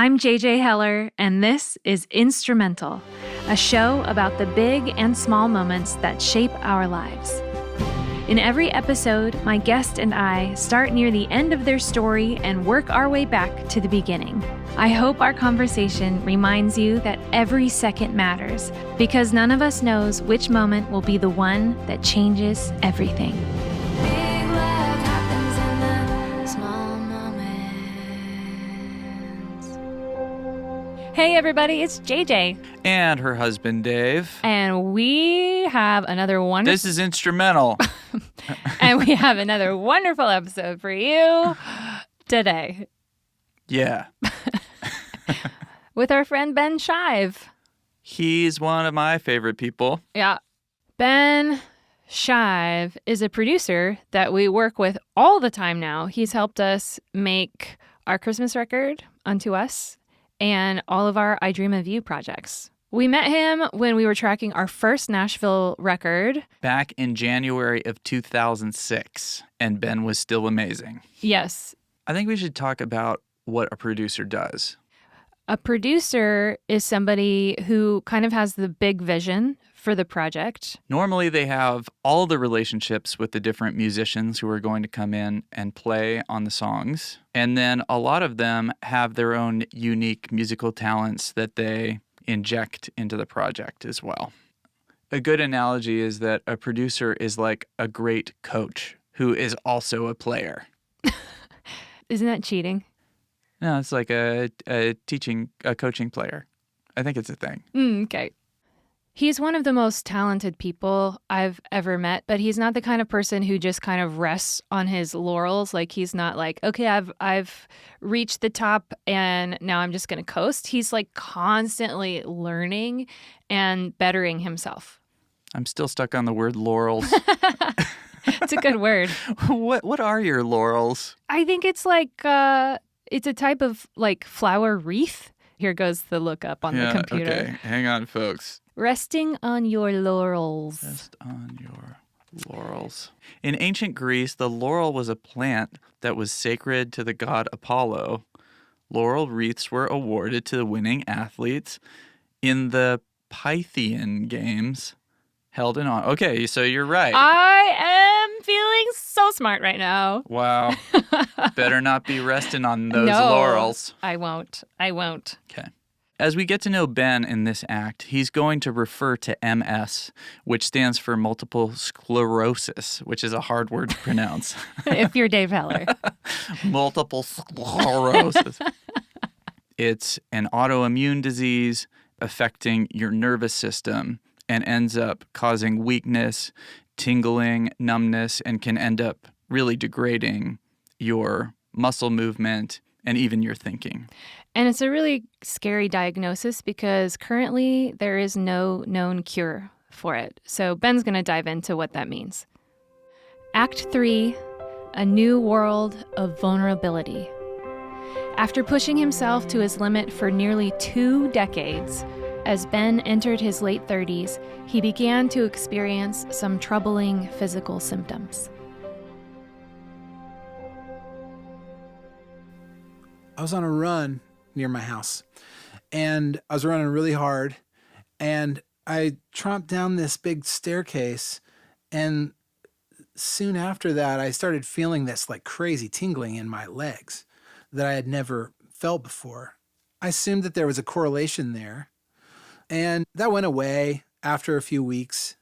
I'm JJ Heller, and this is Instrumental, a show about the big and small moments that shape our lives. In every episode, my guest and I start near the end of their story and work our way back to the beginning. I hope our conversation reminds you that every second matters, because none of us knows which moment will be the one that changes everything. Big love happens in the small moments. Hey everybody, it's JJ. And her husband, Dave. And we have another wonderful... This is Instrumental. And we have another wonderful episode for you today. Yeah. With our friend Ben Shive. He's one of my favorite people. Yeah. Ben Shive is a producer that we work with all the time now. He's helped us make our Christmas record, Unto Us, and all of our I Dream of You projects. We met him when we were tracking our first Nashville record. Back in January of 2006, and Ben was still amazing. Yes. I think we should talk about what a producer does. A producer is somebody who kind of has the big vision for the project. Normally, they have all the relationships with the different musicians who are going to come in and play on the songs. And then a lot of them have their own unique musical talents that they inject into the project as well. A good analogy is that a producer is like a great coach who is also a player. Isn't that cheating? No, it's like a coaching player. I think it's a thing. Okay. He's one of the most talented people I've ever met, but he's not the kind of person who just kind of rests on his laurels. Like, he's not like, okay, I've reached the top and now I'm just going to coast. He's like constantly learning and bettering himself. I'm still stuck on the word laurels. It's a good word. What are your laurels? I think it's like, it's a type of like flower wreath. Here goes the lookup on the computer. Okay, hang on, folks. Resting on your laurels. Rest on your laurels. In ancient Greece, the laurel was a plant that was sacred to the god Apollo. Laurel wreaths were awarded to the winning athletes in the Pythian Games held in on. Okay, so you're right. I am feeling so smart right now. Wow. Better not be resting on those No, laurels. I won't. Okay. As we get to know Ben in this act, he's going to refer to MS, which stands for multiple sclerosis, which is a hard word to pronounce. If you're Dave Heller. Multiple sclerosis. It's an autoimmune disease affecting your nervous system and ends up causing weakness, tingling, numbness, and can end up really degrading your muscle movement and even your thinking. And it's a really scary diagnosis because currently there is no known cure for it. So Ben's going to dive into what that means. Act 3, a new world of vulnerability. After pushing himself to his limit for nearly 2 decades, as Ben entered his late 30s, he began to experience some troubling physical symptoms. I was on a run near my house, and I was running really hard, and I tromped down this big staircase, and soon after that, I started feeling this like crazy tingling in my legs that I had never felt before. I assumed that there was a correlation there, and that went away after a few weeks,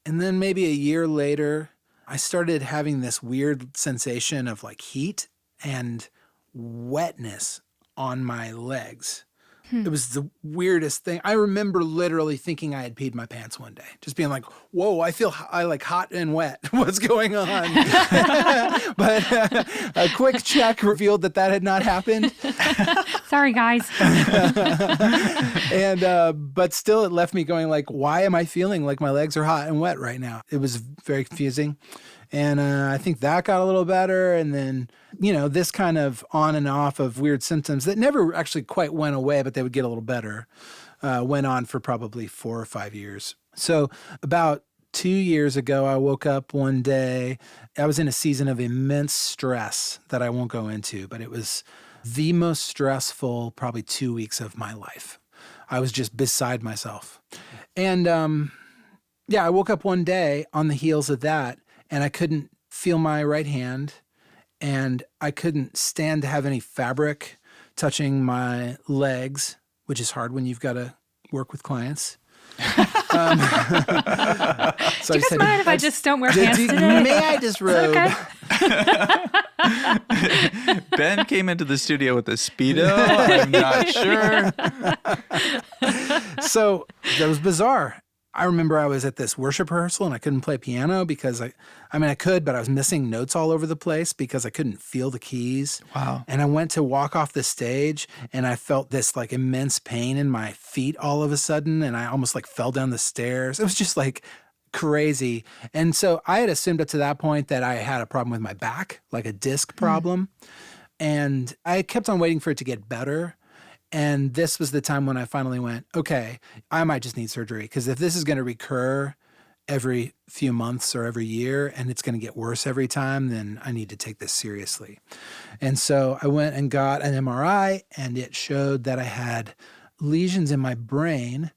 and then maybe a year later, I started having this weird sensation of like heat and wetness on my legs. It was the weirdest thing. I remember literally thinking I had peed my pants one day. Just being like, whoa, I like hot and wet. What's going on? But a quick check revealed that had not happened. Sorry, guys. And but still it left me going like, why am I feeling like my legs are hot and wet right now? It was very confusing. And I think that got a little better. And then, this kind of on and off of weird symptoms that never actually quite went away, but they would get a little better, went on for probably 4 or 5 years. So about 2 years ago, I woke up one day. I was in a season of immense stress that I won't go into, but it was the most stressful, probably 2 weeks of my life. I was just beside myself. And I woke up one day on the heels of that, and I couldn't feel my right hand, and I couldn't stand to have any fabric touching my legs, which is hard when you've got to work with clients. So Do you guys mind if I just don't wear pants today? May I disrobe? Okay. Ben came into the studio with a Speedo. I'm not sure. So that was bizarre. I remember I was at this worship rehearsal and I couldn't play piano because I could, but I was missing notes all over the place because I couldn't feel the keys. Wow. And I went to walk off the stage and I felt this like immense pain in my feet all of a sudden. And I almost like fell down the stairs. It was just like crazy. And so I had assumed up to that point that I had a problem with my back, like a disc problem. And I kept on waiting for it to get better. And this was the time when I finally went, okay, I might just need surgery, because if this is going to recur every few months or every year and it's going to get worse every time, then I need to take this seriously. And so I went and got an MRI, and it showed that I had lesions in my brain,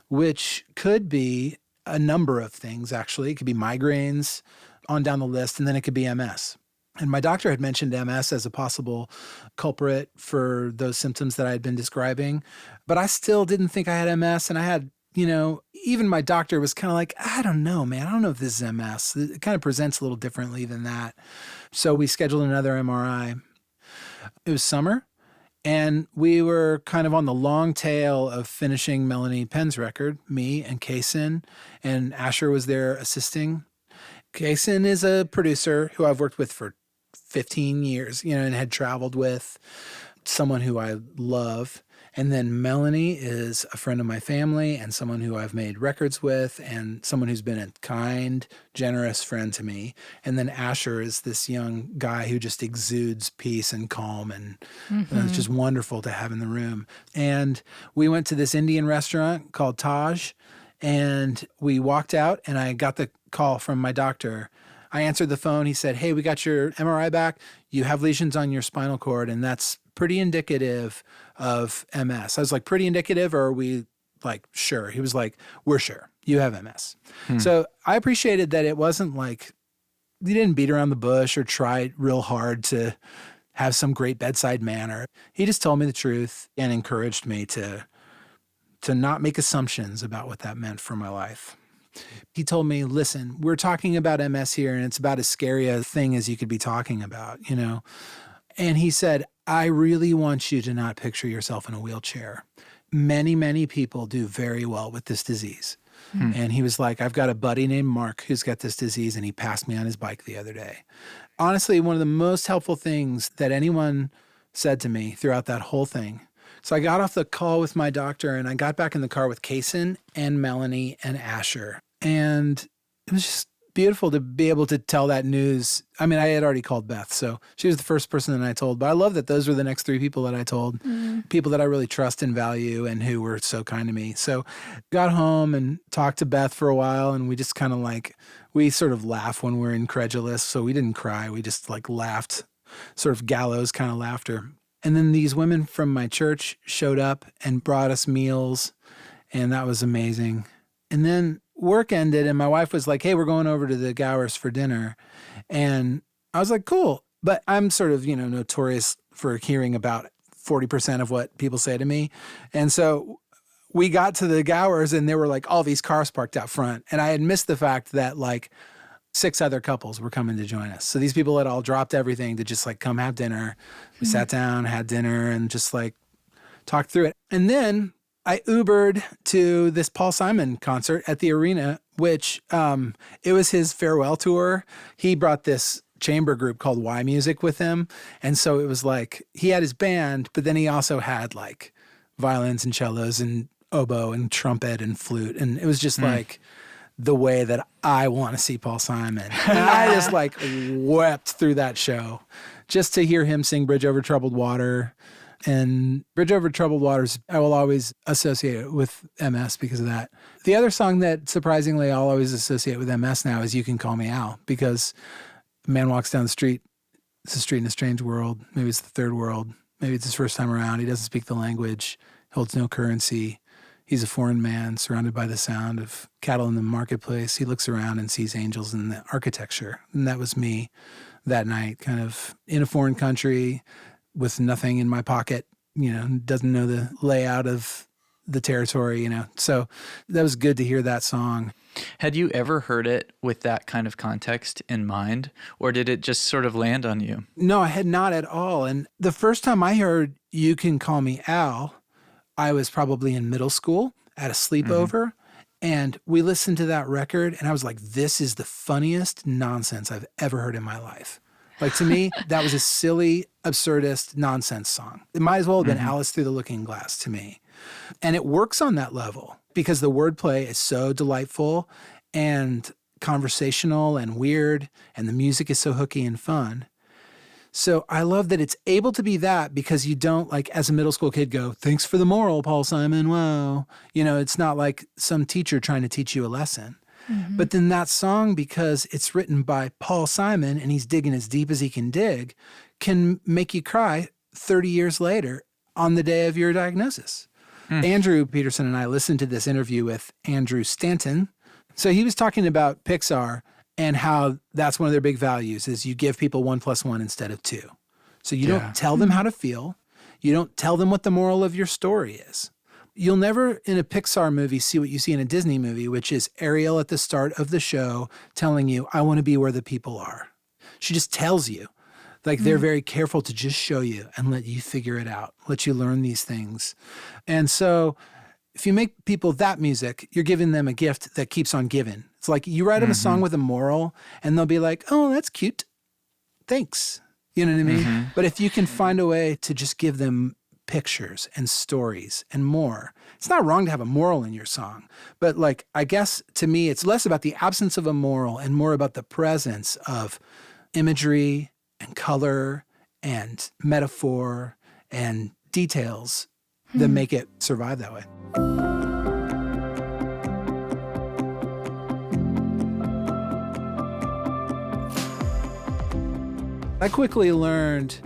which could be a number of things, actually. It could be migraines on down the list, and then it could be MS. And my doctor had mentioned MS as a possible culprit for those symptoms that I had been describing. But I still didn't think I had MS. And I had, even my doctor was kind of like, I don't know, man. I don't know if this is MS. It kind of presents a little differently than that. So we scheduled another MRI. It was summer, and we were kind of on the long tail of finishing Melanie Penn's record, me and Kaysen, and Asher was there assisting. Kaysen is a producer who I've worked with for 15 years, and had traveled with, someone who I love. And then Melanie is a friend of my family and someone who I've made records with and someone who's been a kind, generous friend to me. And then Asher is this young guy who just exudes peace and calm, and it's just wonderful to have in the room. And we went to this Indian restaurant called Taj, and we walked out, and I got the call from my doctor. I answered the phone. He said, hey, we got your MRI back. You have lesions on your spinal cord, and that's pretty indicative of MS. I was like, pretty indicative, or are we like sure? He was like, we're sure. You have MS. So I appreciated that it wasn't like, he didn't beat around the bush or try real hard to have some great bedside manner. He just told me the truth and encouraged me to not make assumptions about what that meant for my life. He told me, listen, we're talking about MS here, and it's about as scary a thing as you could be talking about, And he said, I really want you to not picture yourself in a wheelchair. Many, many people do very well with this disease. And he was like, I've got a buddy named Mark who's got this disease, and he passed me on his bike the other day. Honestly, one of the most helpful things that anyone said to me throughout that whole thing. So I got off the call with my doctor, and I got back in the car with Kaysen and Melanie and Asher. And it was just beautiful to be able to tell that news. I mean, I had already called Beth, so she was the first person that I told. But I love that those were the next three people that I told, people that I really trust and value and who were so kind to me. So got home and talked to Beth for a while, and we just kind of we sort of laugh when we're incredulous. So we didn't cry. We just laughed, sort of gallows kind of laughter. And then these women from my church showed up and brought us meals, and that was amazing. And then work ended, and my wife was like, hey, we're going over to the Gowers for dinner. And I was like, cool. But I'm sort of, notorious for hearing about 40% of what people say to me. And so we got to the Gowers, and there were all these cars parked out front. And I had missed the fact that 6 other couples were coming to join us. So these people had all dropped everything to just come have dinner. We sat down, had dinner, and just talked through it. And then I Ubered to this Paul Simon concert at the arena, which it was his farewell tour. He brought this chamber group called Y Music with him. And so it was he had his band, but then he also had violins and cellos and oboe and trumpet and flute. And it was just the way that I want to see Paul Simon. And I just wept through that show just to hear him sing Bridge Over Troubled Water. And Bridge Over Troubled Waters, I will always associate it with MS because of that. The other song that surprisingly I'll always associate with MS now is You Can Call Me Al, because a man walks down the street. It's a street in a strange world. Maybe it's the third world. Maybe it's his first time around. He doesn't speak the language, holds no currency. He's a foreign man surrounded by the sound of cattle in the marketplace. He looks around and sees angels in the architecture. And that was me that night, kind of in a foreign country with nothing in my pocket, doesn't know the layout of the territory, So that was good to hear that song. Had you ever heard it with that kind of context in mind, or did it just sort of land on you? No, I had not at all. And the first time I heard You Can Call Me Al, I was probably in middle school at a sleepover, and we listened to that record, and I was like, this is the funniest nonsense I've ever heard in my life. Like, to me, that was a silly, absurdist nonsense song. It might as well have been Alice Through the Looking Glass to me. And it works on that level because the wordplay is so delightful and conversational and weird, and the music is so hooky and fun. So I love that it's able to be that because you don't, like, as a middle school kid, go, thanks for the moral, Paul Simon, whoa. It's not like some teacher trying to teach you a lesson. But then that song, because it's written by Paul Simon and he's digging as deep as he can dig, can make you cry 30 years later on the day of your diagnosis. Andrew Peterson and I listened to this interview with Andrew Stanton. So he was talking about Pixar and how that's one of their big values is you give people 1 + 1 instead of 2. So you don't tell them how to feel. You don't tell them what the moral of your story is. You'll never in a Pixar movie see what you see in a Disney movie, which is Ariel at the start of the show telling you, I want to be where the people are. She just tells you. Like they're very careful to just show you and let you figure it out, let you learn these things. And so if you make people that music, you're giving them a gift that keeps on giving. It's like you write them a song with a moral and they'll be like, oh, that's cute. Thanks. You know what I mean? But if you can find a way to just give them pictures and stories and more, it's not wrong to have a moral in your song. But like, I guess to me, it's less about the absence of a moral and more about the presence of imagery and color and metaphor and details that make it survive that way. I quickly learned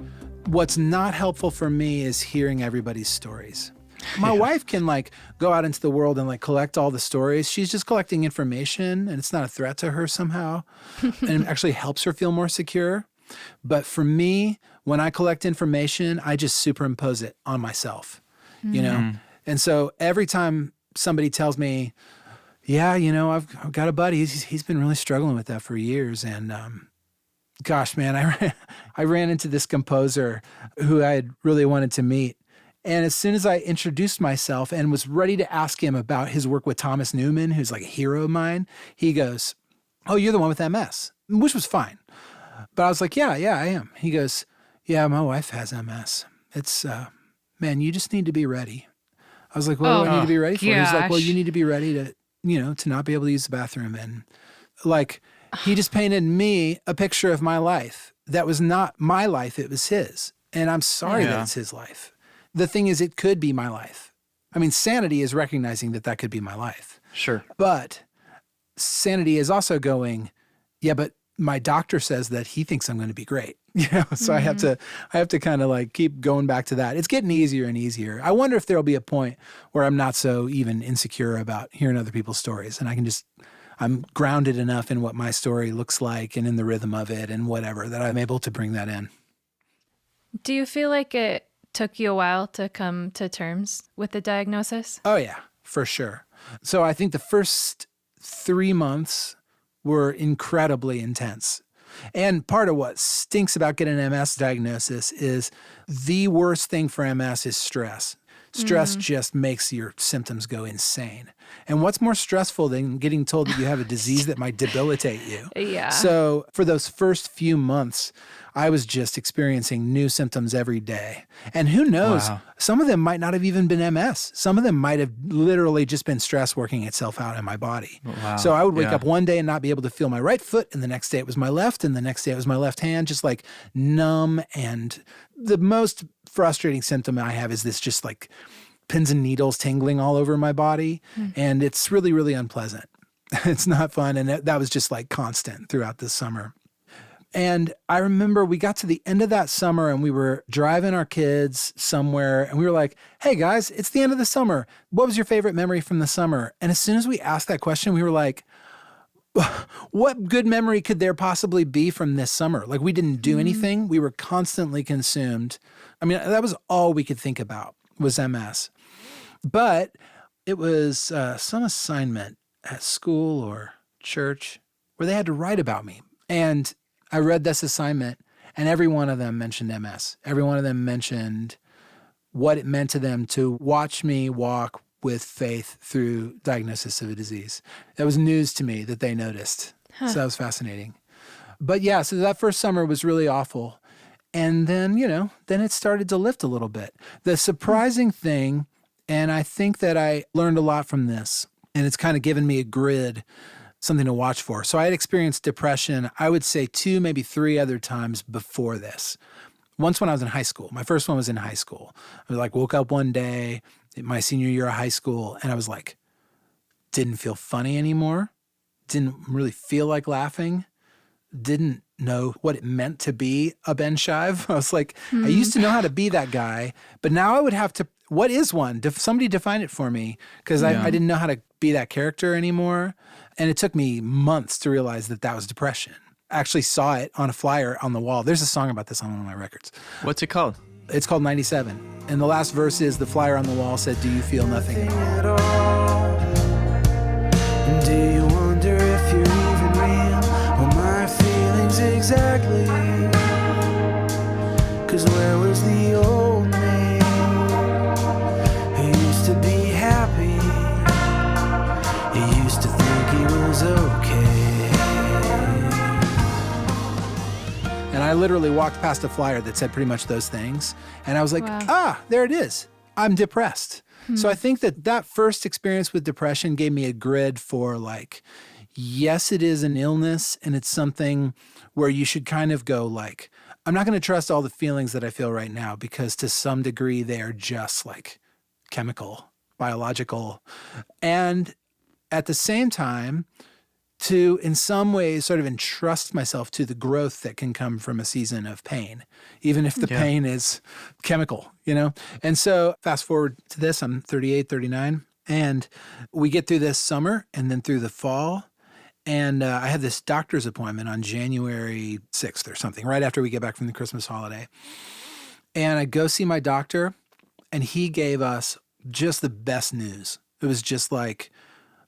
what's not helpful for me is hearing everybody's stories. My wife can like go out into the world and like collect all the stories. She's just collecting information and it's not a threat to her somehow. And it actually helps her feel more secure. But for me, when I collect information, I just superimpose it on myself, you know? And so every time somebody tells me, yeah, I've got a buddy, he's been really struggling with that for years. And gosh, man, I ran into this composer who I had really wanted to meet. And as soon as I introduced myself and was ready to ask him about his work with Thomas Newman, who's like a hero of mine, he goes, oh, you're the one with MS, which was fine. But I was like, yeah, I am. He goes, yeah, my wife has MS. It's, man, you just need to be ready. I was like, what do I need to be ready for? He's like, well, you need to be ready to, to not be able to use the bathroom. And like, he just painted me a picture of my life that was not my life, it was his. And I'm sorry that it's his life. The thing is, it could be my life. I mean, sanity is recognizing that could be my life. Sure. But sanity is also going, yeah, but my doctor says that he thinks I'm going to be great. So I have to kind of like keep going back to that. It's getting easier and easier. I wonder if there'll be a point where I'm not so even insecure about hearing other people's stories and I'm grounded enough in what my story looks like and in the rhythm of it and whatever that I'm able to bring that in. Do you feel like it took you a while to come to terms with the diagnosis? Oh yeah, for sure. So I think the first 3 months were incredibly intense. And part of what stinks about getting an MS diagnosis is the worst thing for MS is stress. Stress just makes your symptoms go insane. And what's more stressful than getting told that you have a disease that might debilitate you? Yeah. So for those first few months, I was just experiencing new symptoms every day. And who knows, some of them might not have even been MS. Some of them might have literally just been stress working itself out in my body. Wow. So I would wake up one day and not be able to feel my right foot, and the next day it was my left, and the next day it was my left hand, just like numb. And the most frustrating symptom I have is this just like pins and needles tingling all over my body. And it's really, really unpleasant. It's not fun. And that was just like constant throughout this summer. And I remember we got to the end of that summer and we were driving our kids somewhere and we were like, hey guys, it's the end of the summer. What was your favorite memory from the summer? And as soon as we asked that question, we were like, what good memory could there possibly be from this summer? Like we didn't do anything. We were constantly consumed. I mean, that was all we could think about was MS. But it was some assignment at school or church where they had to write about me. And I read this assignment and every one of them mentioned MS. Every one of them mentioned what it meant to them to watch me walk with faith through diagnosis of a disease. That was news to me that they noticed. So that was fascinating. But yeah, so that first summer was really awful. And then, then it started to lift a little bit. The surprising thing, and I think that I learned a lot from this, and it's kind of given me a grid, something to watch for. So I had experienced depression, I would say 2, maybe 3 other times before this. Once when I was in high school. My first one was in high school. I was like, woke up one day, my senior year of high school, and I was like, didn't feel funny anymore, didn't really feel like laughing, didn't know what it meant to be a Ben Shive. I was like, I used to know how to be that guy, but now I would have to, what is one? Somebody define it for me, because I didn't know how to be that character anymore. And it took me months to realize that that was depression. I actually saw it on a flyer on the wall. There's a song about this on one of my records. What's it called? It's called 97. And the last verse is the flyer on the wall said, do you feel nothing at all? And do you wonder if you're even real? Well, my feelings exactly. 'Cause where was the old me who used to be happy? He used to think he was okay. And I literally walked past a flyer that said pretty much those things. And I was like, Wow. there it is. I'm depressed. So I think that first experience with depression gave me a grid for like, yes, it is an illness and it's something where you should kind of go like, I'm not going to trust all the feelings that I feel right now because to some degree they are just like chemical, biological. And at the same time, to, in some ways, sort of entrust myself to the growth that can come from a season of pain, even if the pain is chemical, And so fast forward to this, I'm 38, 39, and we get through this summer and then through the fall, and I had this doctor's appointment on January 6th or something, right after we get back from the Christmas holiday. And I go see my doctor, and he gave us just the best news. It was just like,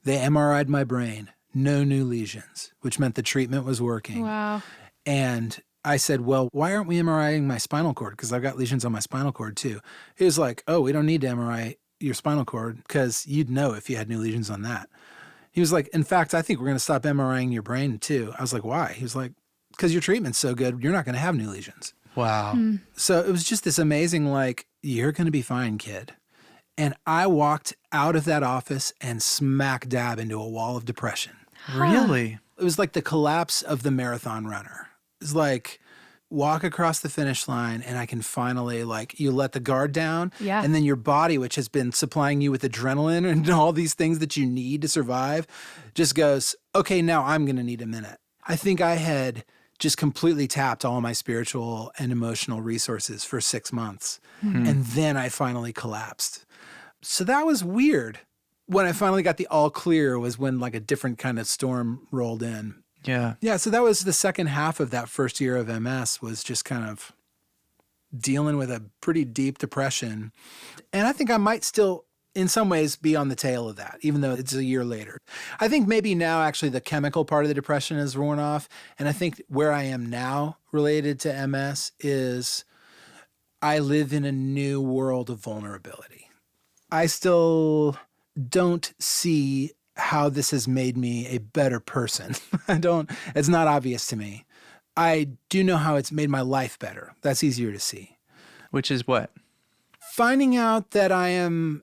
they MRI'd my brain. No new lesions, which meant the treatment was working. Wow. And I said, well, why aren't we MRIing my spinal cord? Because I've got lesions on my spinal cord too. He was like, oh, we don't need to MRI your spinal cord because you'd know if you had new lesions on that. He was like, in fact, I think we're going to stop MRIing your brain too. I was like, why? He was like, because your treatment's so good, you're not going to have new lesions. Wow. So it was just this amazing, like, you're going to be fine, kid. And I walked out of that office and smack dab into a wall of depression. Really? It was like the collapse of the marathon runner. It's like walk across the finish line and I can finally, like, you let the guard down. Yeah. And then your body, which has been supplying you with adrenaline and all these things that you need to survive, just goes, okay, now I'm going to need a minute. I think I had just completely tapped all my spiritual and emotional resources for 6 months. And then I finally collapsed. So that was weird. When I finally got the all clear was when like a different kind of storm rolled in. Yeah. Yeah, so that was the second half of that first year of MS was just kind of dealing with a pretty deep depression. And I think I might still, in some ways, be on the tail of that, even though it's a year later. I think maybe now actually the chemical part of the depression has worn off. And I think where I am now related to MS is I live in a new world of vulnerability. I still don't see how this has made me a better person. It's not obvious to me. I do know how it's made my life better. That's easier to see. Which is what? Finding out that I am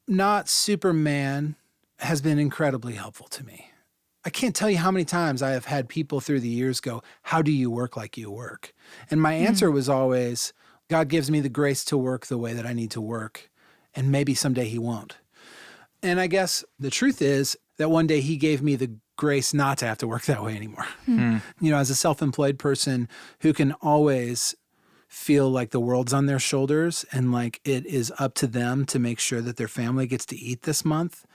not Superman has been incredibly helpful to me. I can't tell you how many times I have had people through the years go, how do you work like you work? And my answer was always, God gives me the grace to work the way that I need to work. And maybe someday he won't. And I guess the truth is that one day he gave me the grace not to have to work that way anymore. You know, as a self-employed person who can always feel like the world's on their shoulders and like it is up to them to make sure that their family gets to eat this month,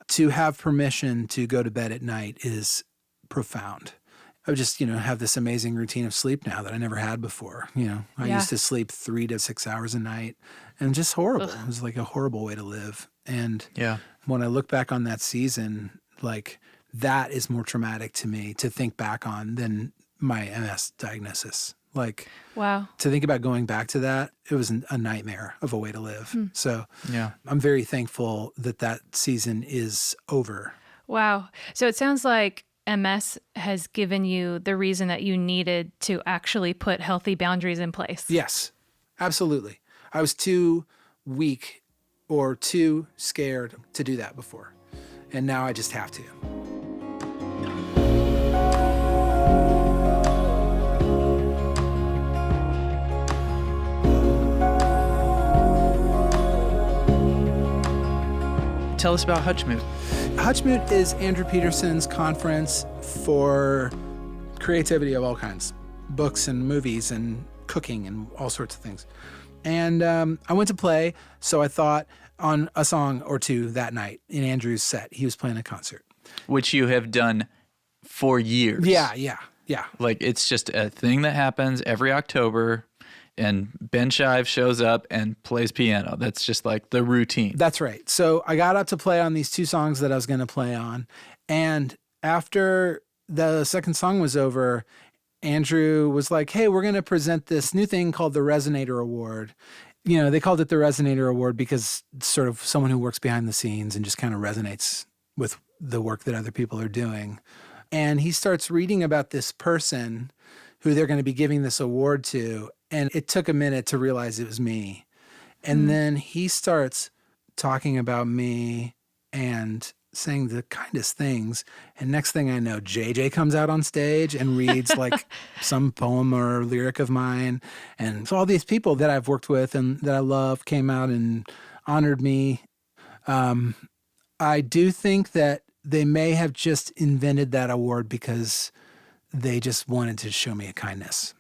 to have permission to go to bed at night is profound. I just, you know, have this amazing routine of sleep now that I never had before. You know, I used to sleep 3 to 6 hours a night and just horrible. It was like a horrible way to live. And when I look back on that season, like that is more traumatic to me to think back on than my MS diagnosis. Like, wow. To think about going back to that, it was a nightmare of a way to live. So I'm very thankful that that season is over. Wow. So it sounds like MS has given you the reason that you needed to actually put healthy boundaries in place. Yes, absolutely. I was too weak or too scared to do that before. And now I just have to. Tell us about Hutchmoot. Hutchmoot is Andrew Peterson's conference for creativity of all kinds, books and movies and cooking and all sorts of things. And I went to play, so I thought on a song or two that night in Andrew's set. He was playing a concert. Which you have done for years. Yeah. Like, it's just a thing that happens every October, and Ben Shive shows up and plays piano. That's just like the routine. That's right. So I got up to play on these 2 songs that I was going to play on. And after the second song was over, Andrew was like, hey, we're going to present this new thing called the Resonator Award. You know, they called it the Resonator Award because it's sort of someone who works behind the scenes and just kind of resonates with the work that other people are doing. And he starts reading about this person who they're going to be giving this award to. And it took a minute to realize it was me. And then he starts talking about me and saying the kindest things. And next thing I know, JJ comes out on stage and reads like some poem or lyric of mine. And so all these people that I've worked with and that I love came out and honored me. I do think that they may have just invented that award because they just wanted to show me a kindness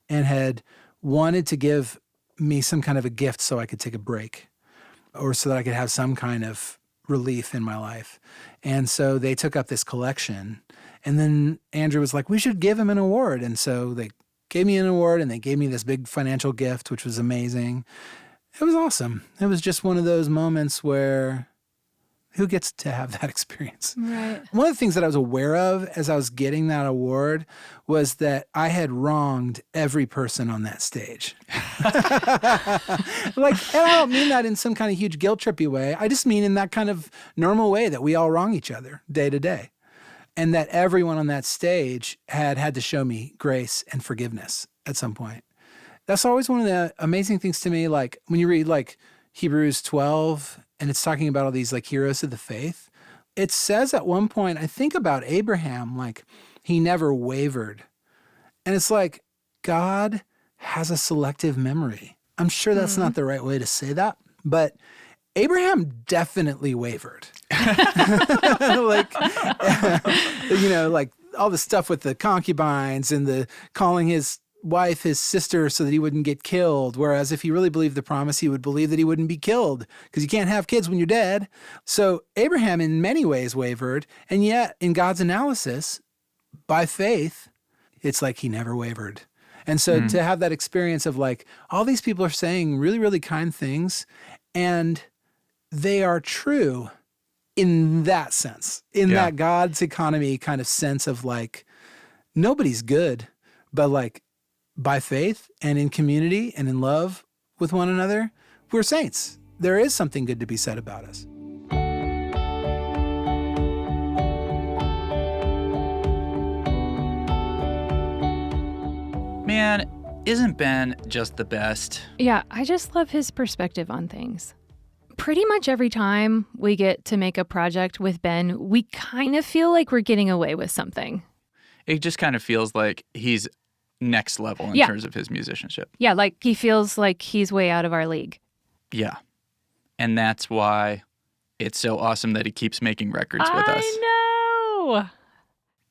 and had wanted to give me some kind of a gift so I could take a break or so that I could have some kind of relief in my life. And so they took up this collection. And then Andrew was like, we should give him an award. And so they gave me an award and they gave me this big financial gift, which was amazing. It was awesome. It was just one of those moments where who gets to have that experience? Right. One of the things that I was aware of as I was getting that award was that I had wronged every person on that stage. Like, and I don't mean that in some kind of huge guilt trippy way. I just mean in that kind of normal way that we all wrong each other day to day. And that everyone on that stage had to show me grace and forgiveness at some point. That's always one of the amazing things to me. Like when you read like Hebrews 12 and it's talking about all these like heroes of the faith, it says at one point, I think about Abraham, like he never wavered. And it's like God has a selective memory. I'm sure that's not the right way to say that, but Abraham definitely wavered. Like, you know, like all the stuff with the concubines and the calling his wife his sister so that he wouldn't get killed. Whereas if he really believed the promise, he would believe that he wouldn't be killed because you can't have kids when you're dead. So Abraham in many ways wavered. And yet in God's analysis, by faith, it's like he never wavered. And so to have that experience of like, all these people are saying really, really kind things and they are true in that sense, in that God's economy kind of sense of like, nobody's good, but like, by faith and in community and in love with one another, we're saints. There is something good to be said about us. Man, isn't Ben just the best? Yeah, I just love his perspective on things. Pretty much every time we get to make a project with Ben, we kind of feel like we're getting away with something. It just kind of feels like he's next level in terms of his musicianship. Yeah, like he feels like he's way out of our league. Yeah. And that's why it's so awesome that he keeps making records with us. I know.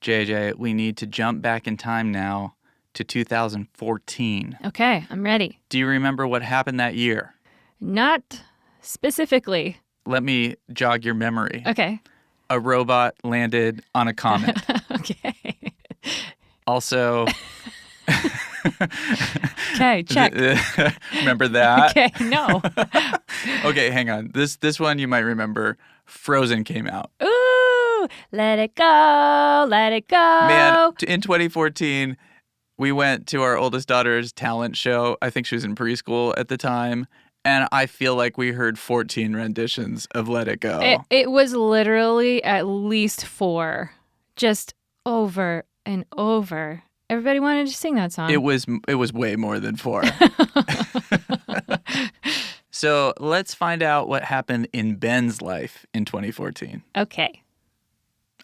JJ, we need to jump back in time now to 2014. Okay, I'm ready. Do you remember what happened that year? Not specifically. Let me jog your memory. Okay. A robot landed on a comet. Okay. Also, Okay, check. remember that? Okay, no. Okay, hang on. This one you might remember. Frozen came out. Ooh, let it go, let it go. Man, in 2014, we went to our oldest daughter's talent show. I think she was in preschool at the time. And I feel like we heard 14 renditions of Let It Go. It was literally at least 4, just over and over. Everybody wanted to sing that song. It was way more than 4. So let's find out what happened in Ben's life in 2014. Okay.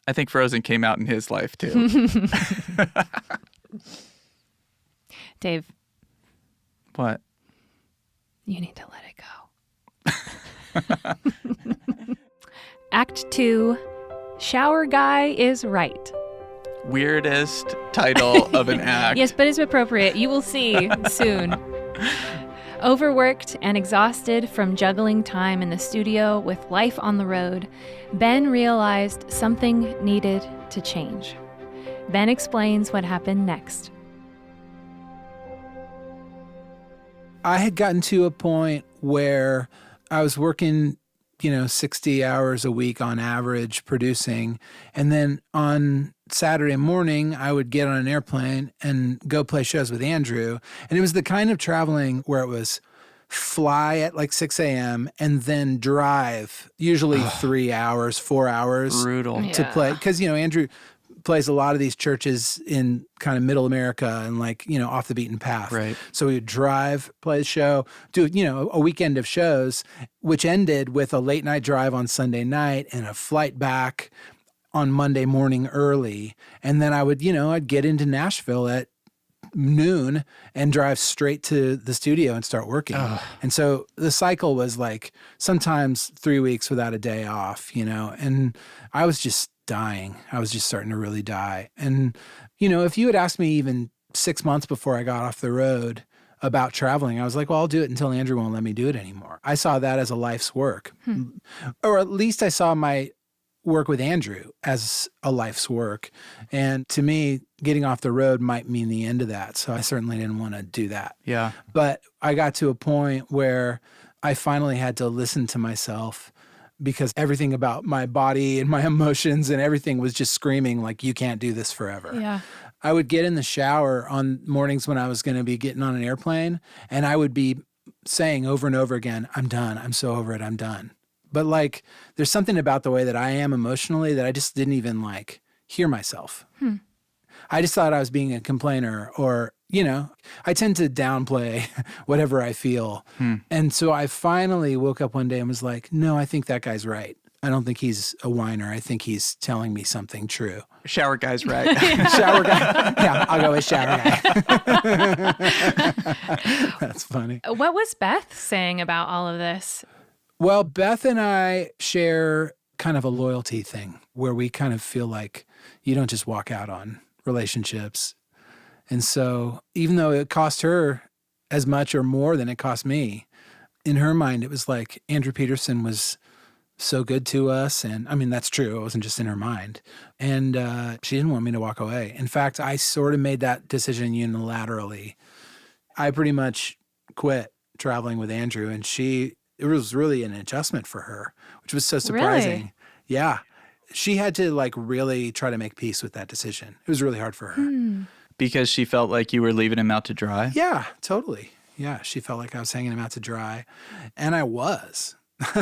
I think Frozen came out in his life too. Dave, What? you need to let it go. Act 2, Shower Guy is Right. Weirdest title of an act. Yes, but it's appropriate. You will see soon. Overworked and exhausted from juggling time in the studio with life on the road, Ben realized something needed to change. Ben explains what happened next. I had gotten to a point where I was working, 60 hours a week on average producing. And then on Saturday morning, I would get on an airplane and go play shows with Andrew. And it was the kind of traveling where it was fly at like 6 a.m. and then drive, usually 3 hours, 4 hours Brutal. to play. Because, Andrew plays a lot of these churches in kind of middle America and off the beaten path. Right. So we would drive, play the show, do, a weekend of shows, which ended with a late night drive on Sunday night and a flight back on Monday morning early. And then I would, I'd get into Nashville at noon and drive straight to the studio and start working. And so the cycle was like sometimes 3 weeks without a day off, and I was just dying. I was just starting to really die. And, if you had asked me even 6 months before I got off the road about traveling, I was like, well, I'll do it until Andrew won't let me do it anymore. I saw that as a life's work. Or at least I saw my work with Andrew as a life's work. And to me, getting off the road might mean the end of that. So I certainly didn't want to do that. Yeah. But I got to a point where I finally had to listen to myself because everything about my body and my emotions and everything was just screaming like, you can't do this forever. Yeah. I would get in the shower on mornings when I was going to be getting on an airplane, and I would be saying over and over again, I'm done. I'm so over it. I'm done. But there's something about the way that I am emotionally that I just didn't even hear myself. I just thought I was being a complainer or, I tend to downplay whatever I feel. And so I finally woke up one day and was like, no, I think that guy's right. I don't think he's a whiner. I think he's telling me something true. Shower guy's right. Shower guy. Yeah, I'll go with shower guy. That's funny. What was Beth saying about all of this? Well, Beth and I share kind of a loyalty thing where we kind of feel like you don't just walk out on relationships. And so even though it cost her as much or more than it cost me, in her mind, it was like Andrew Peterson was so good to us. And I mean, that's true. It wasn't just in her mind. And she didn't want me to walk away. In fact, I sort of made that decision unilaterally. I pretty much quit traveling with Andrew, and it was really an adjustment for her, which was so surprising. Really? Yeah. She had to really try to make peace with that decision. It was really hard for her. Because she felt like you were leaving him out to dry? Yeah, totally. Yeah, she felt like I was hanging him out to dry. And I was.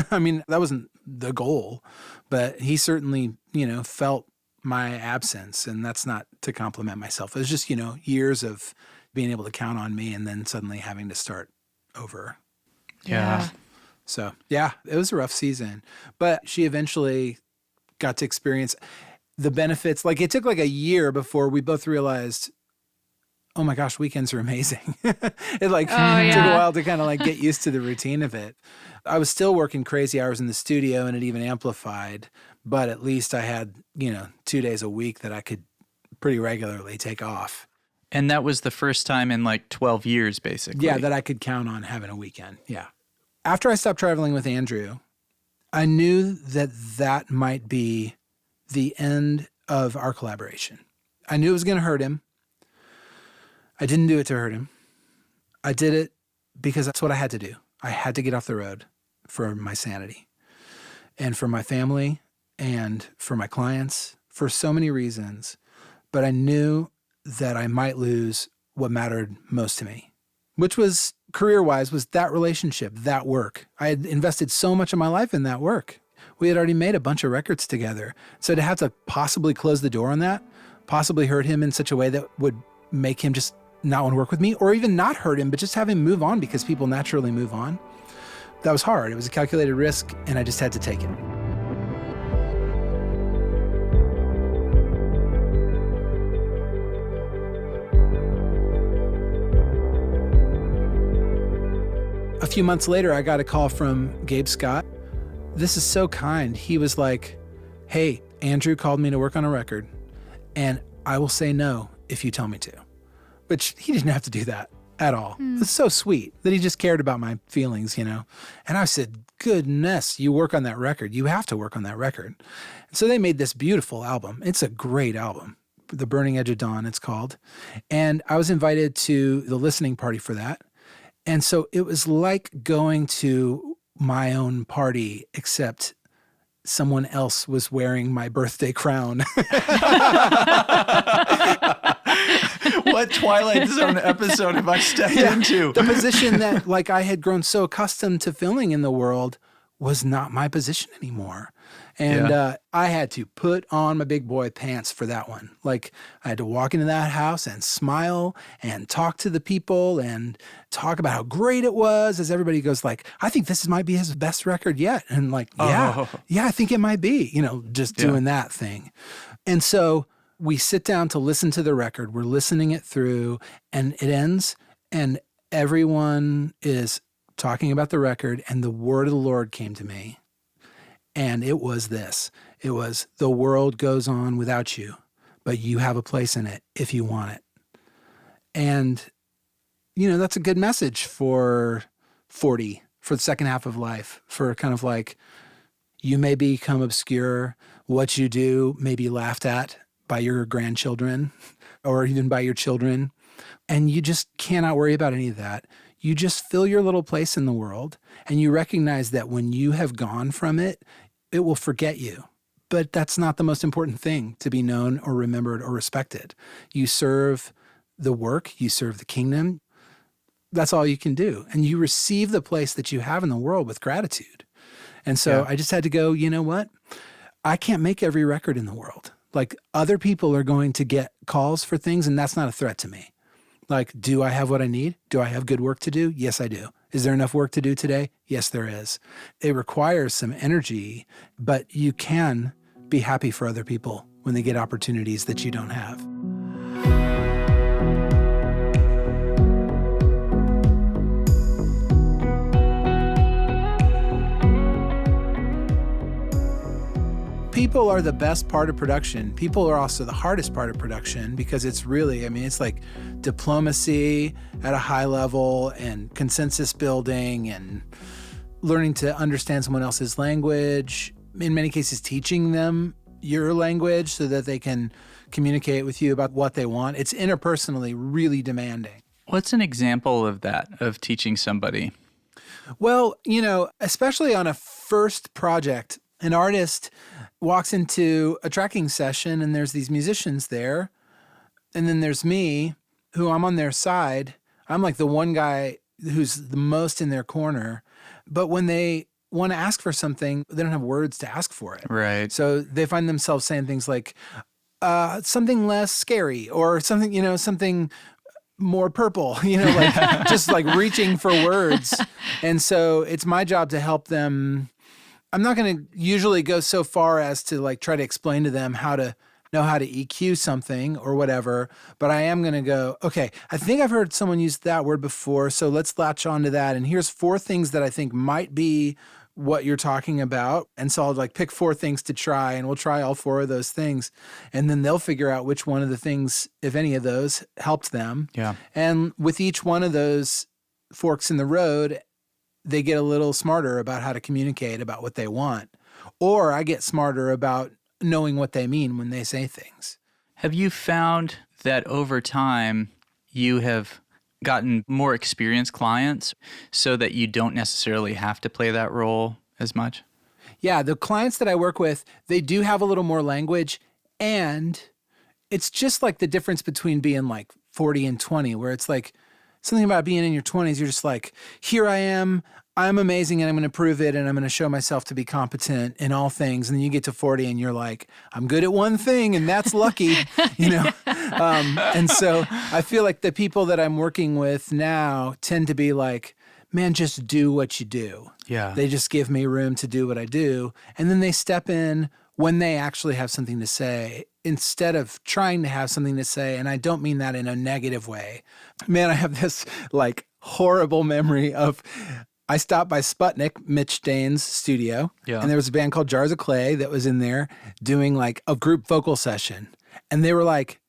I mean, that wasn't the goal, but he certainly, felt my absence. And that's not to compliment myself. It was just, years of being able to count on me and then suddenly having to start over. Yeah. So, yeah, it was a rough season. But she eventually got to experience the benefits. It took a year before we both realized, oh my gosh, weekends are amazing. It took a while to kind of get used to the routine of it. I was still working crazy hours in the studio, and it even amplified, but at least I had, 2 days a week that I could pretty regularly take off. And that was the first time in like 12 years, basically. Yeah, that I could count on having a weekend. Yeah. After I stopped traveling with Andrew, I knew that that might be the end of our collaboration. I knew it was going to hurt him. I didn't do it to hurt him. I did it because that's what I had to do. I had to get off the road for my sanity and for my family and for my clients, for so many reasons. But I knew that I might lose what mattered most to me, which was career-wise, was that relationship, that work. I had invested so much of my life in that work. We had already made a bunch of records together. So to have to possibly close the door on that, possibly hurt him in such a way that would make him just not want to work with me, or even not hurt him, but just have him move on because people naturally move on. That was hard. It was a calculated risk, and I just had to take it. A few months later, I got a call from Gabe Scott. This is so kind. He was like, hey, Andrew called me to work on a record, and I will say no if you tell me to. Which he didn't have to do that at all. It's so sweet that he just cared about my feelings, you know. And I said, goodness, you work on that record. You have to work on that record. And so they made this beautiful album. It's a great album. The Burning Edge of Dawn, it's called. And I was invited to the listening party for that. And so it was like going to my own party, except someone else was wearing my birthday crown. What Twilight Zone episode have I stepped into? The position that like I had grown so accustomed to filling in the world was not my position anymore. And I had to put on my big boy pants for that one. Like I had to walk into that house and smile and talk to the people and talk about how great it was as everybody goes like, I think this might be his best record yet. And like, yeah, I think it might be, you know, just doing that thing. And so we sit down to listen to the record. We're listening it through and it ends and everyone is talking about the record and the word of the Lord came to me. And it was this. It was, the world goes on without you, but you have a place in it if you want it. And, you know, that's a good message for 40, for the second half of life, for kind of like, you may become obscure. What you do may be laughed at by your grandchildren or even by your children. And you just cannot worry about any of that. You just fill your little place in the world and you recognize that when you have gone from it, it will forget you. But that's not the most important thing to be known or remembered or respected. You serve the work, you serve the kingdom. That's all you can do. And you receive the place that you have in the world with gratitude. And so I just had to go, you know what? I can't make every record in the world. Like other people are going to get calls for things and that's not a threat to me. Like, do I have what I need? Do I have good work to do? Yes, I do. Is there enough work to do today? Yes, there is. It requires some energy, but you can be happy for other people when they get opportunities that you don't have. People are the best part of production. People are also the hardest part of production because it's really, I mean, it's like diplomacy at a high level and consensus building and learning to understand someone else's language. In many cases, teaching them your language so that they can communicate with you about what they want. It's interpersonally really demanding. What's an example of that, of teaching somebody? Well, you know, especially on a first project, an artist walks into a tracking session and there's these musicians there. And then there's me, who I'm on their side. I'm like the one guy who's the most in their corner. But when they want to ask for something, they don't have words to ask for it. Right. So they find themselves saying things like, something less scary or something, you know, something more purple, you know, like just like reaching for words. And so it's my job to help them. I'm not going to usually go so far as to like try to explain to them how to know how to EQ something or whatever, but I am going to go, okay, I think I've heard someone use that word before, so let's latch on to that. And here's 4 things that I think might be what you're talking about. And so I'll like pick 4 things to try, and we'll try all 4 of those things. And then they'll figure out which one of the things, if any of those, helped them. Yeah. And with each one of those forks in the road, they get a little smarter about how to communicate about what they want. Or I get smarter about knowing what they mean when they say things. Have you found that over time you have gotten more experienced clients so that you don't necessarily have to play that role as much? Yeah, the clients that I work with, they do have a little more language, and it's just like the difference between being like 40 and 20, where it's like something about being in your 20s, you're just like, here I am, I'm amazing, and I'm going to prove it, and I'm going to show myself to be competent in all things. And then you get to 40 and you're like, I'm good at one thing, and that's lucky, you know? And so I feel like the people that I'm working with now tend to be like, man, just do what you do. Yeah. They just give me room to do what I do. And then they step in when they actually have something to say, instead of trying to have something to say. And I don't mean that in a negative way. Man, I have this like horrible memory of, I stopped by Sputnik, Mitch Dane's studio, Yeah. and there was a band called Jars of Clay that was in there doing like a group vocal session. And they were like,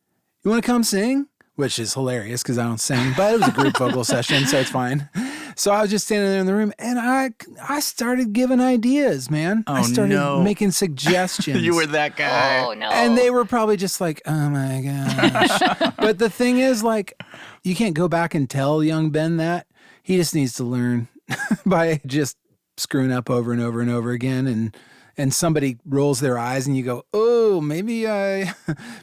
you want to come sing? Which is hilarious because I don't sing, but it was a group vocal session, so it's fine. So I was just standing there in the room, and I started giving ideas, man. I started making suggestions. You were that guy. Oh, no. And they were probably just like, oh my gosh. But the thing is, like, you can't go back and tell young Ben that. He just needs to learn by just screwing up over and over and over again. And somebody rolls their eyes and you go, oh, maybe I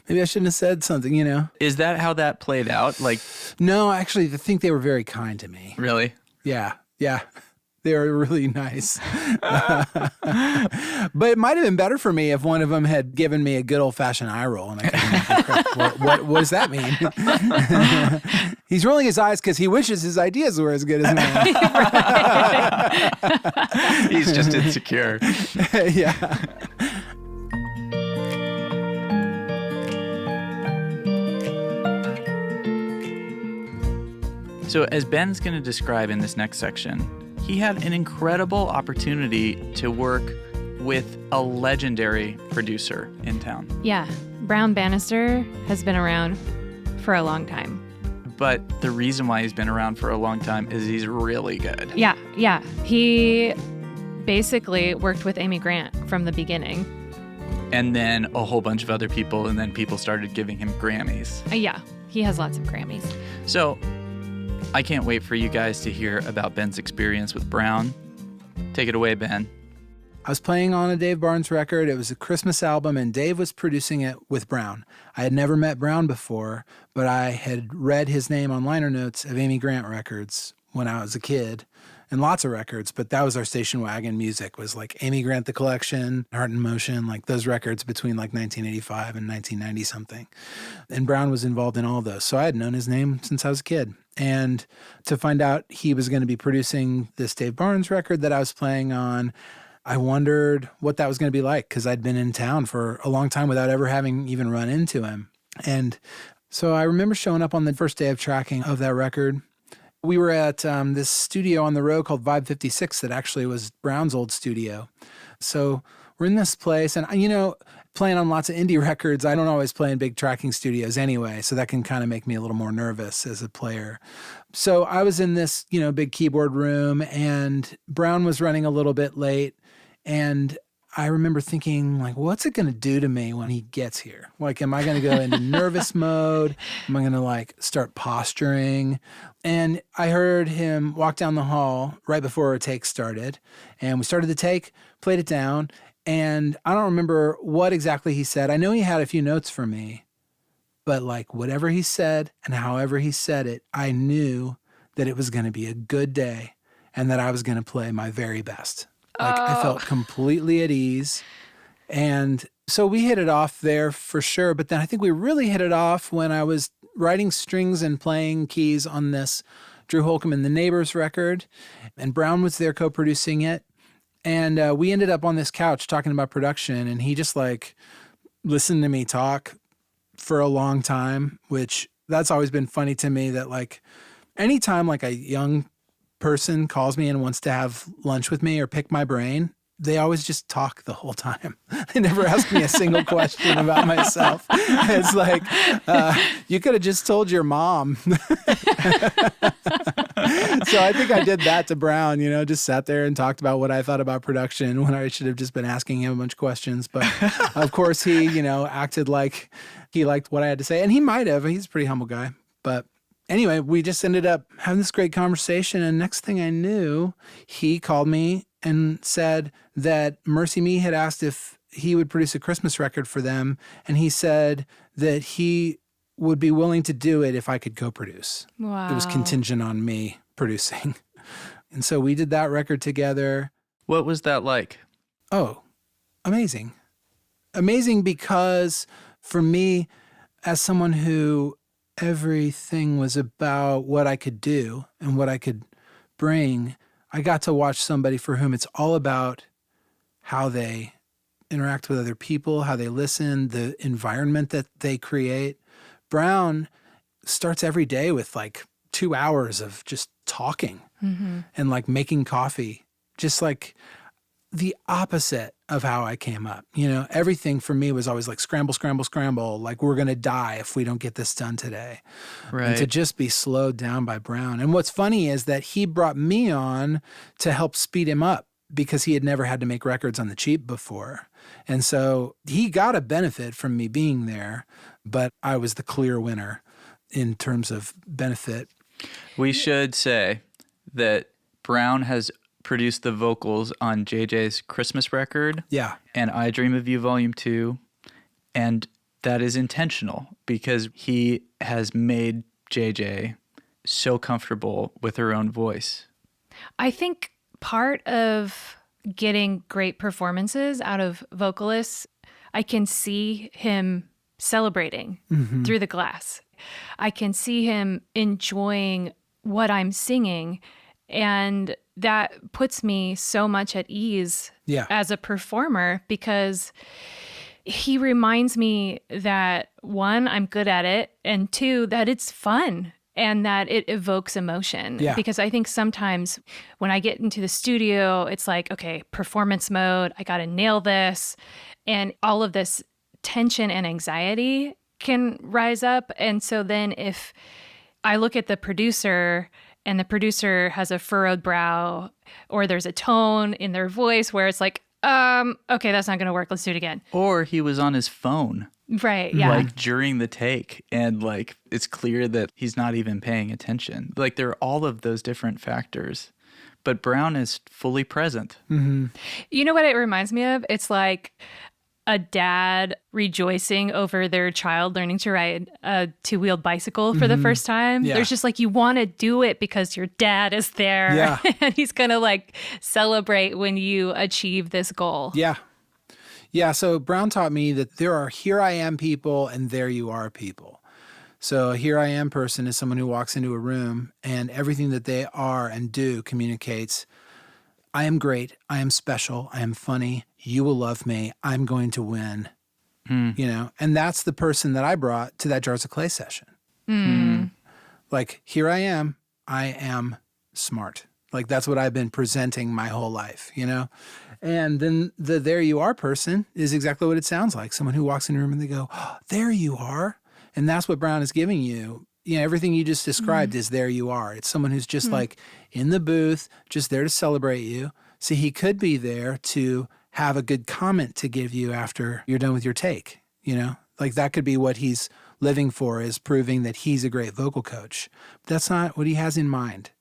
shouldn't have said something, you know? Is that how that played out? Like, No, actually, I think they were very kind to me. really? Yeah. They were really nice. But it might have been better for me if one of them had given me a good old-fashioned eye roll. And I could what does that mean? He's rolling his eyes because he wishes his ideas were as good as mine. He's just insecure. Yeah. So as Ben's going to describe in this next section, he had an incredible opportunity to work with a legendary producer in town. Yeah. Brown Bannister has been around for a long time. But the reason why he's been around for a long time is he's really good. Yeah. He basically worked with Amy Grant from the beginning. And then a whole bunch of other people, and then people started giving him Grammys. Yeah. He has lots of Grammys. So I can't wait for you guys to hear about Ben's experience with Brown. Take it away, Ben. I was playing on a Dave Barnes record. It was a Christmas album, and Dave was producing it with Brown. I had never met Brown before, but I had read his name on liner notes of Amy Grant records when I was a kid, and lots of records, but that was our station wagon music, was like Amy Grant The Collection, Heart in Motion, like those records between like 1985 and 1990 something. And Brown was involved in all of those. So I had known his name since I was a kid. And to find out he was going to be producing this Dave Barnes record that I was playing on, I wondered what that was going to be like, because I'd been in town for a long time without ever having even run into him. And so I remember showing up on the first day of tracking of that record. We were at this studio on the road called Vibe 56 that actually was Brown's old studio. So we're in this place, and, you know, playing on lots of indie records, I don't always play in big tracking studios anyway, so that can kind of make me a little more nervous as a player. So I was in this, you know, big keyboard room, and Brown was running a little bit late, and I remember thinking, like, what's it going to do to me when he gets here? Like, am I going to go into nervous mode? Am I going to, like, start posturing? And I heard him walk down the hall right before our take started. And we started the take, played it down, and I don't remember what exactly he said. I know he had a few notes for me, but, like, whatever he said and however he said it, I knew that it was going to be a good day and that I was going to play my very best. Like, I felt completely at ease. And so we hit it off there for sure. But then I think we really hit it off when I was writing strings and playing keys on this Drew Holcomb and the Neighbors record. And Brown was there co-producing it. And we ended up on this couch talking about production. And he just, like, listened to me talk for a long time, which that's always been funny to me, that, like, anytime, like, a young person calls me and wants to have lunch with me or pick my brain, they always just talk the whole time. They never ask me a single question about myself. It's like, you could have just told your mom. So I think I did that to Brown, just sat there and talked about what I thought about production when I should have just been asking him a bunch of questions. But of course he, acted like he liked what I had to say. And he might have. He's a pretty humble guy. But anyway, we just ended up having this great conversation. And next thing I knew, he called me and said that Mercy Me had asked if he would produce a Christmas record for them. And he said that he would be willing to do it if I could co-produce. Wow. It was contingent on me producing. And so we did that record together. What was that like? Oh, amazing. Amazing because for me, as someone who everything was about what I could do and what I could bring, I got to watch somebody for whom it's all about how they interact with other people, how they listen, the environment that they create. Brown starts every day with like 2 hours of just talking and like making coffee, just like the opposite of how I came up. Everything for me was always like scramble, scramble, scramble. Like we're going to die if we don't get this done today. Right. And to just be slowed down by Brown. And what's funny is that he brought me on to help speed him up because he had never had to make records on the cheap before. And so he got a benefit from me being there, but I was the clear winner in terms of benefit. We should say that Brown has produced the vocals on JJ's Christmas record. Yeah. And I Dream of You Volume 2. And that is intentional because he has made JJ so comfortable with her own voice. I think part of getting great performances out of vocalists, I can see him celebrating through the glass. I can see him enjoying what I'm singing, and that puts me so much at ease as a performer because he reminds me that, one, I'm good at it, and two, that it's fun and that it evokes emotion. Yeah. Because I think sometimes when I get into the studio, it's like, okay, performance mode, I got to nail this. And all of this tension and anxiety can rise up. And so then if I look at the producer and the producer has a furrowed brow or there's a tone in their voice where it's like, okay, that's not going to work. Let's do it again. Or he was on his phone. Right. Yeah. Like during the take, and like it's clear that he's not even paying attention. Like there are all of those different factors, but Brown is fully present. You know what it reminds me of? It's like a dad rejoicing over their child learning to ride a two-wheeled bicycle for the first time. Yeah. There's just like, you want to do it because your dad is there. Yeah. And he's going to like celebrate when you achieve this goal. Yeah. Yeah. So Brown taught me that there are here I am people and there you are people. So a here I am person is someone who walks into a room and everything that they are and do communicates, I am great. I am special. I am funny. You will love me. I'm going to win. And that's the person that I brought to that Jars of Clay session. Like, here I am smart. Like, that's what I've been presenting my whole life, And then the there you are person is exactly what it sounds like. Someone who walks in a room and they go, oh, there you are. And that's what Brown is giving you. Everything you just described is there you are. It's someone who's just like in the booth, just there to celebrate you. See, he could be there to have a good comment to give you after you're done with your take, Like that could be what he's living for, is proving that he's a great vocal coach. But that's not what he has in mind.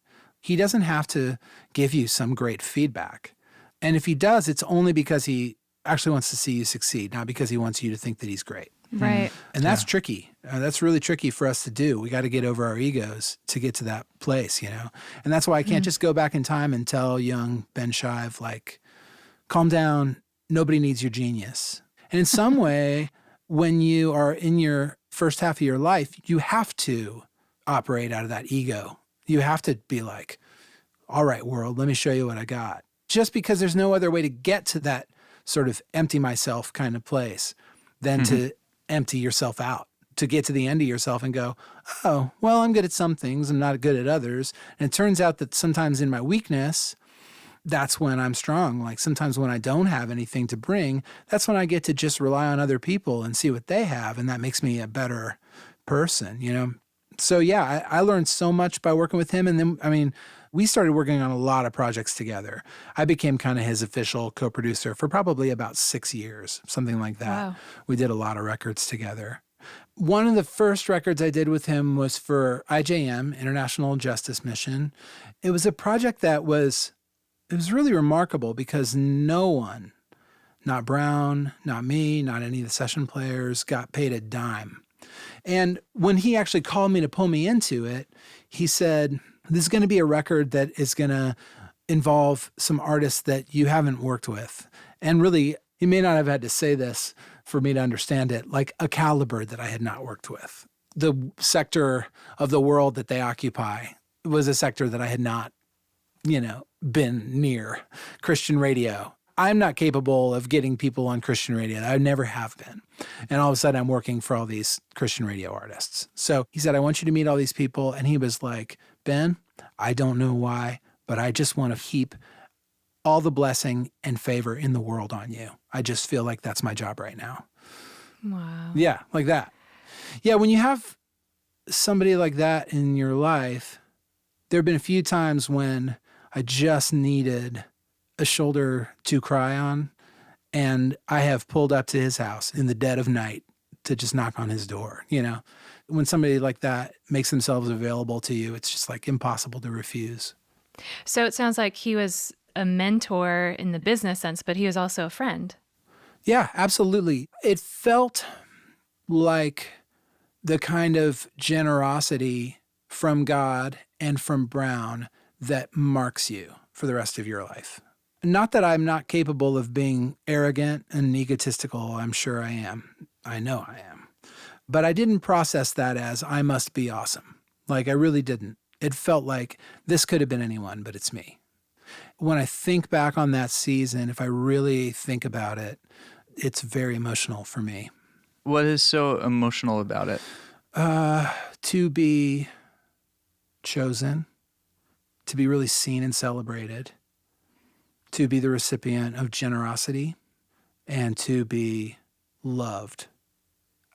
He doesn't have to give you some great feedback. And if he does, it's only because he actually wants to see you succeed, not because he wants you to think that he's great. Right. And that's tricky. That's really tricky for us to do. We got to get over our egos to get to that place, And that's why I can't just go back in time and tell young Ben Shive, like, calm down, nobody needs your genius. And in some way, when you are in your first half of your life, you have to operate out of that ego. You have to be like, all right, world, let me show you what I got. Just because there's no other way to get to that sort of empty myself kind of place than to empty yourself out. to get to the end of yourself and go, oh, well, I'm good at some things. I'm not good at others. And it turns out that sometimes in my weakness, that's when I'm strong. Like sometimes when I don't have anything to bring, that's when I get to just rely on other people and see what they have. And that makes me a better person, you know? So yeah, I learned so much by working with him. And then, I mean, we started working on a lot of projects together. I became kind of his official co-producer for probably about 6 years, something like that. Wow. We did a lot of records together. One of the first records I did with him was for IJM, International Justice Mission. It was a project that was really remarkable because no one, not Brown, not me, not any of the session players, got paid a dime. And when he actually called me to pull me into it, he said, this is going to be a record that is going to involve some artists that you haven't worked with. And really, he may not have had to say this for me to understand it, like a caliber that I had not worked with. The sector of the world that they occupy was a sector that I had not, been near. Christian radio. I'm not capable of getting people on Christian radio. I never have been. And all of a sudden I'm working for all these Christian radio artists. So he said, I want you to meet all these people. And he was like, Ben, I don't know why, but I just want to heap all the blessing and favor in the world on you. I just feel like that's my job right now. Wow. Yeah, like that. Yeah, when you have somebody like that in your life, there have been a few times when I just needed a shoulder to cry on, and I have pulled up to his house in the dead of night to just knock on his door. When somebody like that makes themselves available to you, it's just like impossible to refuse. So it sounds like he was a mentor in the business sense, but he was also a friend. Yeah, absolutely. It felt like the kind of generosity from God and from Brown that marks you for the rest of your life. Not that I'm not capable of being arrogant and egotistical. I'm sure I am. I know I am. But I didn't process that as I must be awesome. Like I really didn't. It felt like this could have been anyone, but it's me. When I think back on that season, if I really think about it, it's very emotional for me. What is so emotional about it? To be chosen, to be really seen and celebrated, to be the recipient of generosity, and to be loved.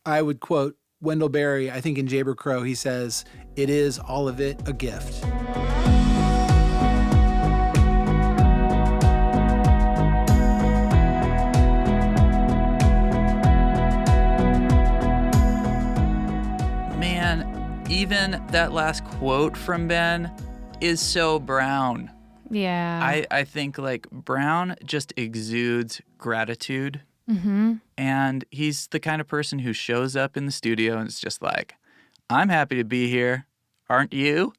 I would quote Wendell Berry, I think in Jayber Crow, he says, "It is all of it a gift." Man, even that last quote from Ben is so Brown. Yeah. I think like Brown just exudes gratitude. Mm-hmm. And he's the kind of person who shows up in the studio and it's just like, I'm happy to be here. Aren't you?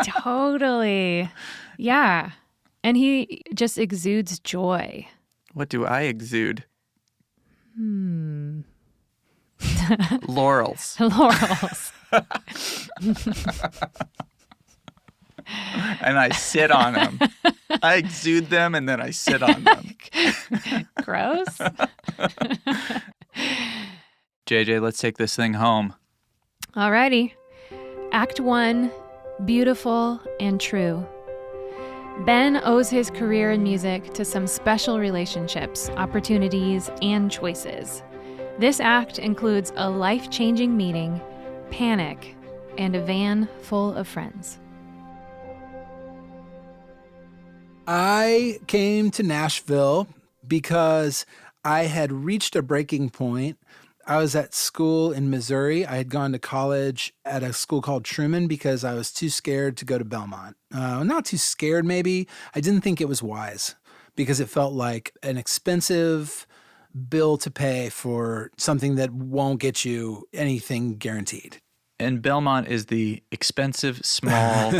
Totally. Yeah. And he just exudes joy. What do I exude? Hmm. Laurels. Laurels. And I sit on them. I exude them and then I sit on them. Gross. JJ, let's take this thing home. Alrighty. Act 1, beautiful and true. Ben owes his career in music to some special relationships, opportunities, and choices. This act includes a life-changing meeting, panic, and a van full of friends. I came to Nashville because I had reached a breaking point. I was at school in Missouri. I had gone to college at a school called Truman because I was too scared to go to Belmont. Not too scared, maybe. I didn't think it was wise because it felt like an expensive bill to pay for something that won't get you anything guaranteed. And Belmont is the expensive, small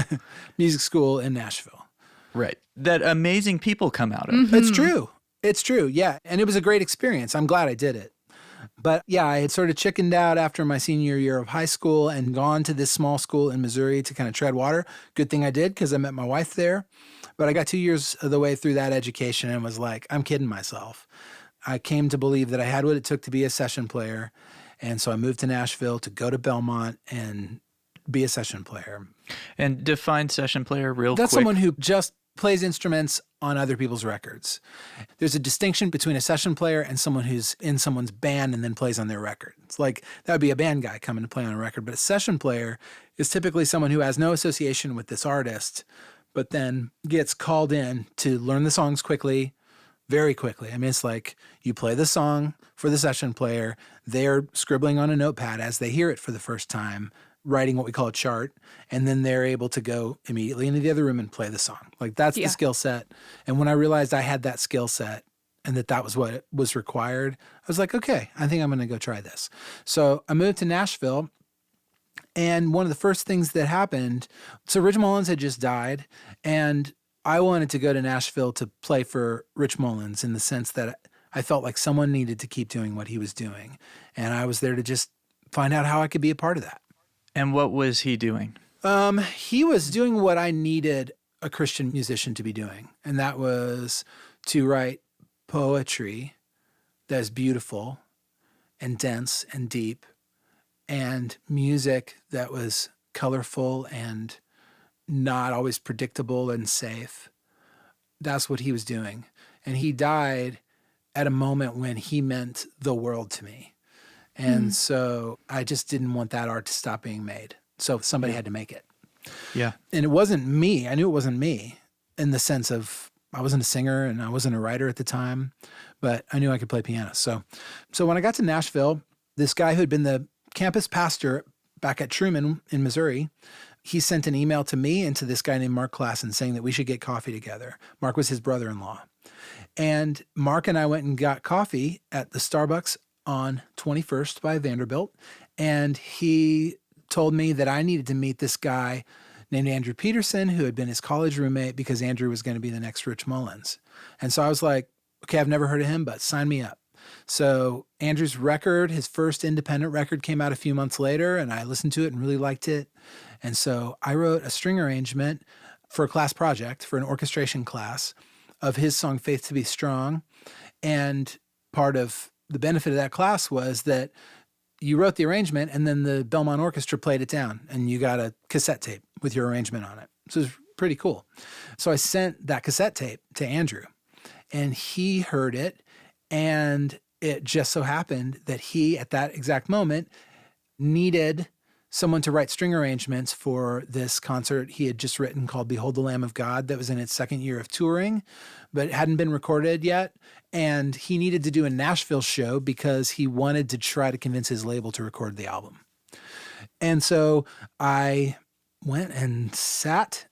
music school in Nashville. Right. That amazing people come out of. It's true. It's true. Yeah. And it was a great experience. I'm glad I did it. But yeah, I had sort of chickened out after my senior year of high school and gone to this small school in Missouri to kind of tread water. Good thing I did because I met my wife there. But I got 2 years of the way through that education and was like, I'm kidding myself. I came to believe that I had what it took to be a session player. And so I moved to Nashville to go to Belmont and be a session player. And define session player real That's quick. someone who just plays instruments on other people's records. There's a distinction between a session player and someone who's in someone's band and then plays on their record. It's like that would be a band guy coming to play on a record, but a session player is typically someone who has no association with this artist, but then gets called in to learn the songs quickly, very quickly. I mean, it's like you play the song for the session player, they're scribbling on a notepad as they hear it for the first time, writing what we call a chart, and then they're able to go immediately into the other room and play the song. Like that's the skill set. And when I realized I had that skill set and that was what was required, I was like, okay, I think I'm going to go try this. So I moved to Nashville, and one of the first things that happened, so Rich Mullins had just died, and I wanted to go to Nashville to play for Rich Mullins in the sense that I felt like someone needed to keep doing what he was doing. And I was there to just find out how I could be a part of that. And what was he doing? He was doing what I needed a Christian musician to be doing, and that was to write poetry that is beautiful and dense and deep, and music that was colorful and not always predictable and safe. That's what he was doing. And he died at a moment when he meant the world to me. And so I just didn't want that art to stop being made. So somebody had to make it. Yeah. And it wasn't me. I knew it wasn't me in the sense of I wasn't a singer and I wasn't a writer at the time, but I knew I could play piano. So when I got to Nashville, this guy who had been the campus pastor back at Truman in Missouri, he sent an email to me and to this guy named Mark Klassen saying that we should get coffee together. Mark was his brother-in-law. And Mark and I went and got coffee at the Starbucks on 21st by Vanderbilt. And he told me that I needed to meet this guy named Andrew Peterson, who had been his college roommate, because Andrew was going to be the next Rich Mullins. And so I was like, okay, I've never heard of him, but sign me up. So Andrew's record, his first independent record, came out a few months later, and I listened to it and really liked it. And so I wrote a string arrangement for a class project, for an orchestration class, of his song Faith to Be Strong. And part of the benefit of that class was that you wrote the arrangement and then the Belmont Orchestra played it down and you got a cassette tape with your arrangement on it. So it was pretty cool. So I sent that cassette tape to Andrew and he heard it, and it just so happened that he, at that exact moment, needed someone to write string arrangements for this concert he had just written called Behold the Lamb of God that was in its second year of touring, but it hadn't been recorded yet. And he needed to do a Nashville show because he wanted to try to convince his label to record the album. And so I went and sat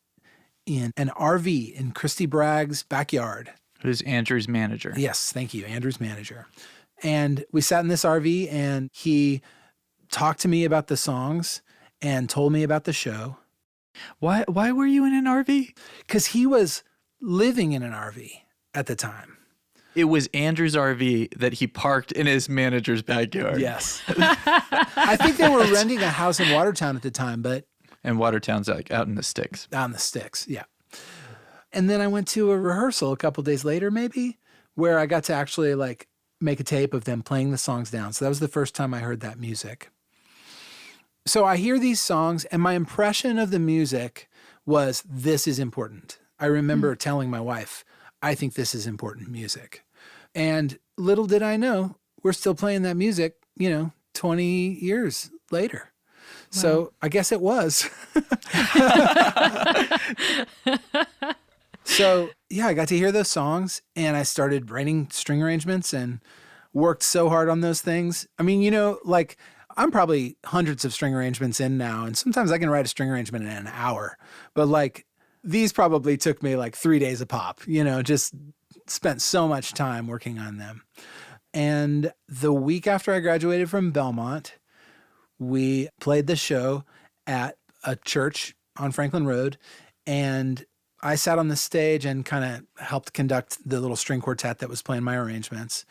in an RV in Christy Bragg's backyard. Who's Andrew's manager? Yes, thank you, Andrew's manager. And we sat in this RV and he talked to me about the songs and told me about the show. Why were you in an RV? Because he was living in an RV at the time. It was Andrew's RV that he parked in his manager's backyard. Yes. I think they were renting a house in Watertown at the time, but... And Watertown's like out in the sticks. Out in the sticks, yeah. And then I went to a rehearsal a couple days later, maybe, where I got to actually like make a tape of them playing the songs down. So that was the first time I heard that music. So I hear these songs, and my impression of the music was, this is important. I remember telling my wife, I think this is important music. And little did I know, we're still playing that music, 20 years later. Wow. So I guess it was. So yeah, I got to hear those songs, and I started writing string arrangements and worked so hard on those things. I mean, I'm probably hundreds of string arrangements in now, and sometimes I can write a string arrangement in an hour. But these probably took me 3 days a pop, just spent so much time working on them. And the week after I graduated from Belmont, we played the show at a church on Franklin Road, and I sat on the stage and kind of helped conduct the little string quartet that was playing my arrangements.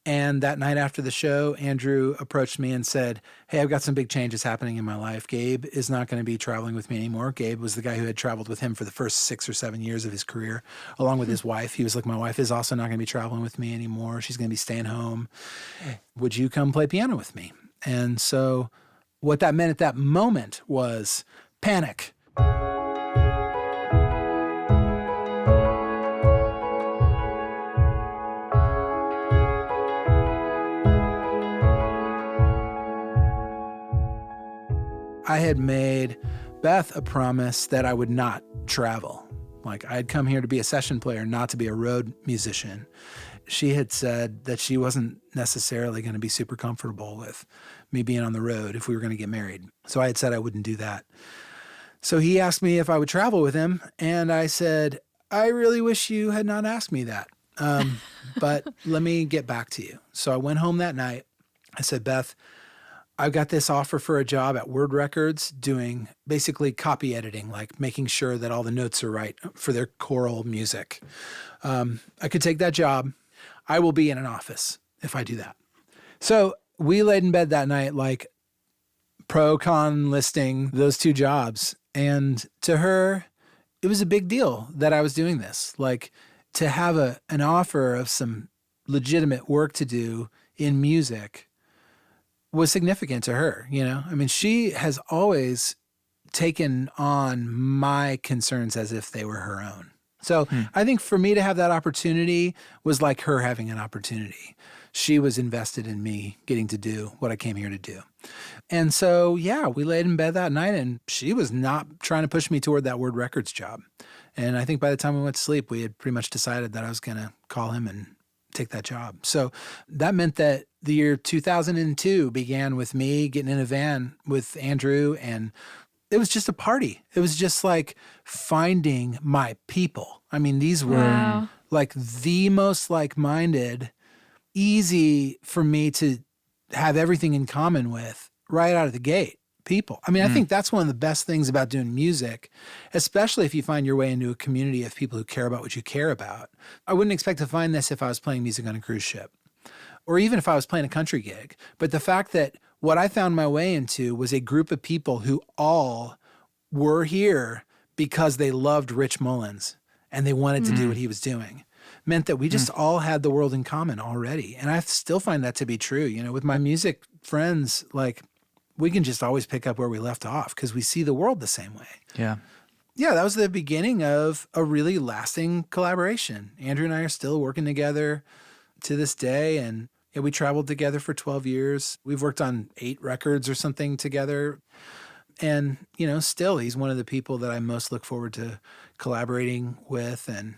And that night after the show, Andrew approached me and said, hey, I've got some big changes happening in my life. Gabe is not going to be traveling with me anymore. Gabe was the guy who had traveled with him for the first 6 or 7 years of his career, along with his wife. He was like, my wife is also not going to be traveling with me anymore. She's going to be staying home. Would you come play piano with me? And so what that meant at that moment was panic. I had made Beth a promise that I would not travel. Like, I had come here to be a session player, not to be a road musician. She had said that she wasn't necessarily going to be super comfortable with me being on the road if we were going to get married. So I had said I wouldn't do that. So he asked me if I would travel with him, and I said, I really wish you had not asked me that, but let me get back to you. So I went home that night. I said, Beth, I've got this offer for a job at Word Records doing basically copy editing, like making sure that all the notes are right for their choral music. I could take that job. I will be in an office if I do that. So we laid in bed that night, like pro-con listing those two jobs. And to her, it was a big deal that I was doing this. Like, to have an offer of some legitimate work to do in music was significant to her, you know? I mean, she has always taken on my concerns as if they were her own. So I think for me to have that opportunity was like her having an opportunity. She was invested in me getting to do what I came here to do. And so, yeah, we laid in bed that night, and she was not trying to push me toward that Word Records job. And I think by the time we went to sleep, we had pretty much decided that I was going to call him and take that job. So that meant that the year 2002 began with me getting in a van with Andrew, and it was just a party. It was just like finding my people. I mean, these were like the most like-minded, easy for me to have everything in common with right out of the gate people. I mean, I think that's one of the best things about doing music, especially if you find your way into a community of people who care about what you care about. I wouldn't expect to find this if I was playing music on a cruise ship, or even if I was playing a country gig. But the fact that what I found my way into was a group of people who all were here because they loved Rich Mullins and they wanted to do what he was doing meant that we just all had the world in common already. And I still find that to be true. You know, with my music friends, like, we can just always pick up where we left off because we see the world the same way. Yeah. Yeah, that was the beginning of a really lasting collaboration. Andrew and I are still working together to this day, and yeah, we traveled together for 12 years. We've worked on 8 records or something together. And, you know, still, he's one of the people that I most look forward to collaborating with. And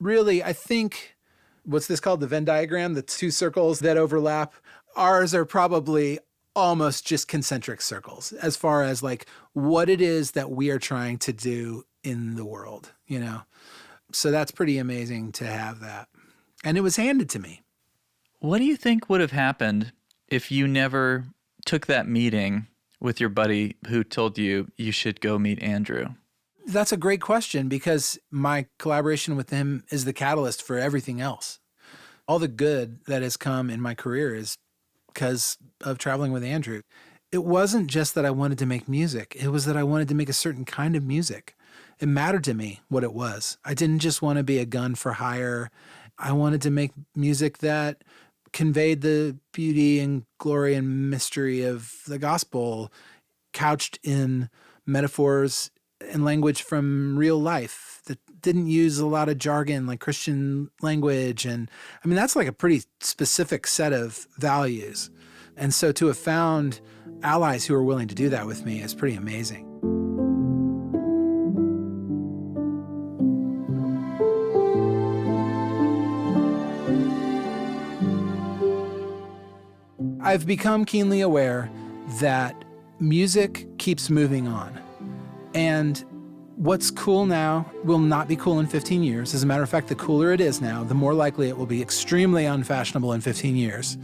really, I think, what's this called? The Venn diagram, the 2 circles that overlap. Ours are probably almost just concentric circles as far as like what it is that we are trying to do in the world, you know? So that's pretty amazing to have that. And it was handed to me. What do you think would have happened if you never took that meeting with your buddy who told you you should go meet Andrew? That's a great question, because my collaboration with him is the catalyst for everything else. All the good that has come in my career is because of traveling with Andrew. It wasn't just that I wanted to make music. It was that I wanted to make a certain kind of music. It mattered to me what it was. I didn't just want to be a gun for hire. I wanted to make music that conveyed the beauty and glory and mystery of the gospel, couched in metaphors and language from real life that didn't use a lot of jargon like Christian language. And I mean, that's like a pretty specific set of values. And so to have found allies who are willing to do that with me is pretty amazing. I've become keenly aware that music keeps moving on. And what's cool now will not be cool in 15 years. As a matter of fact, the cooler it is now, the more likely it will be extremely unfashionable in 15 years.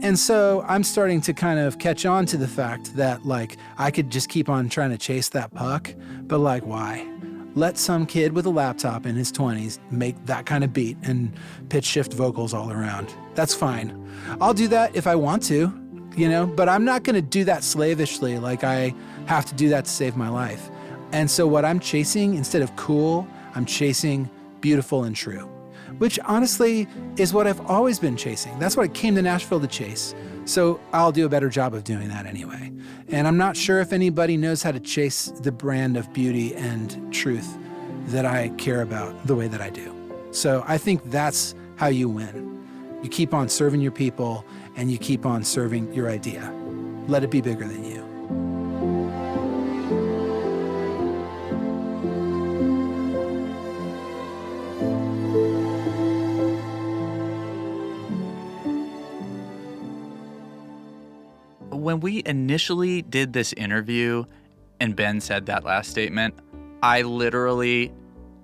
And so I'm starting to kind of catch on to the fact that, like, I could just keep on trying to chase that puck, but like, why? Let some kid with a laptop in his 20s make that kind of beat and pitch shift vocals all around. That's fine. I'll do that if I want to, you know, but I'm not going to do that slavishly, like I have to do that to save my life. And so what I'm chasing, instead of cool, I'm chasing beautiful and true, which honestly is what I've always been chasing. That's what I came to Nashville to chase. So I'll do a better job of doing that anyway. And I'm not sure if anybody knows how to chase the brand of beauty and truth that I care about the way that I do. So I think that's how you win. You keep on serving your people and you keep on serving your idea. Let it be bigger than you. When we initially did this interview and Ben said that last statement, I literally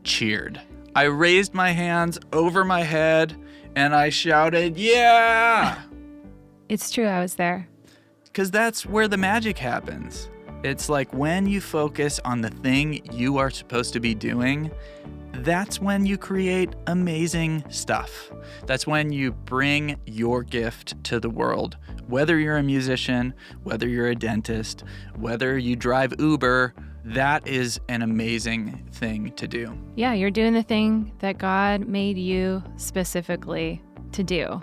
cheered. I raised my hands over my head and I shouted, yeah! It's true, I was there. Because that's where the magic happens. It's like when you focus on the thing you are supposed to be doing, that's when you create amazing stuff. That's when you bring your gift to the world. Whether you're a musician, whether you're a dentist, whether you drive Uber, that is an amazing thing to do. Yeah, you're doing the thing that God made you specifically to do.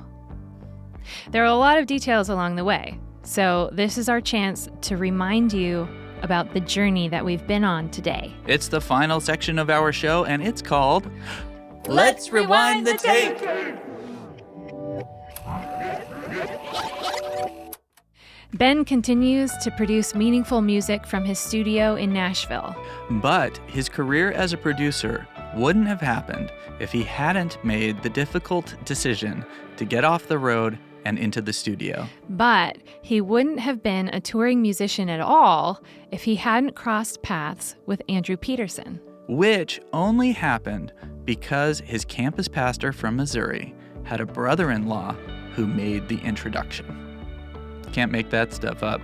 There are a lot of details along the way, so this is our chance to remind you about the journey that we've been on today. It's the final section of our show, and it's called Let's Rewind the Tape. Ben continues to produce meaningful music from his studio in Nashville. But his career as a producer wouldn't have happened if he hadn't made the difficult decision to get off the road and into the studio. But he wouldn't have been a touring musician at all if he hadn't crossed paths with Andrew Peterson. Which only happened because his campus pastor from Missouri had a brother-in-law who made the introduction. Can't make that stuff up.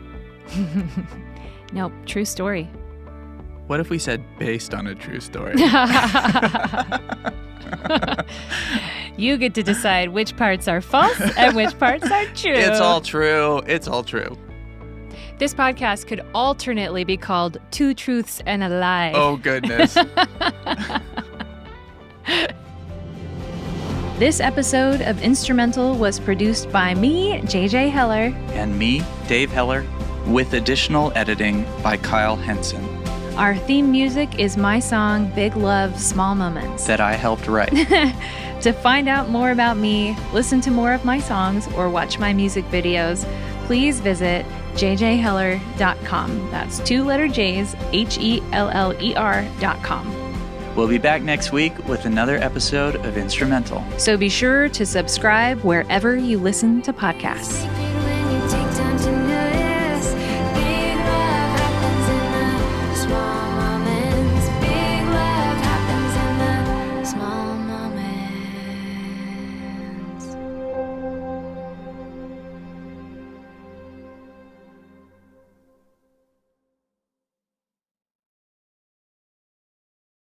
Nope, true story. What if we said based on a true story? You get to decide which parts are false and which parts are true. It's all true. It's all true. This podcast could alternately be called Two Truths and a Lie. Oh, goodness. This episode of Instrumental was produced by me, JJ Heller. And me, Dave Heller, with additional editing by Kyle Henson. Our theme music is my song, Big Love, Small Moments. That I helped write. To find out more about me, listen to more of my songs, or watch my music videos, please visit jjheller.com. That's 2 letter J's, HELLER.com. We'll be back next week with another episode of Instrumental. So be sure to subscribe wherever you listen to podcasts.